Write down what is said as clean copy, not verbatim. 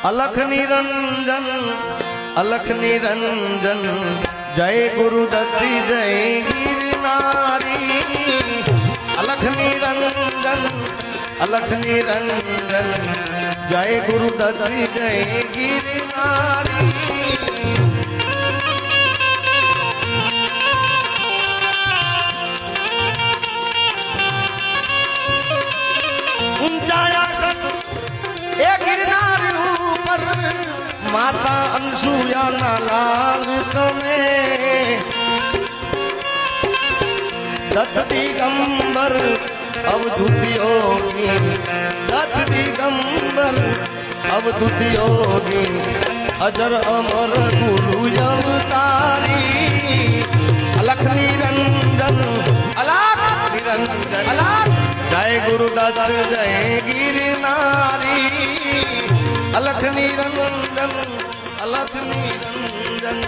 अलख निरंजन अलख निरंजन जय गुरुदत्त जय गिरनारी अलख निरंजन अलख निरंजन जय गुरुदत्त जय गिरनारी माता अनसुया ना लाल कमे दत्त दिगंबर अवधूत योगी दत्त दिगंबर अवधूत योगी अजर अमर गुरु अवतारी अलख निरंजन अलख निरंजन अलख जय गुरुदत्त जय गिरनारी अलख निरंजन अलख निरंजन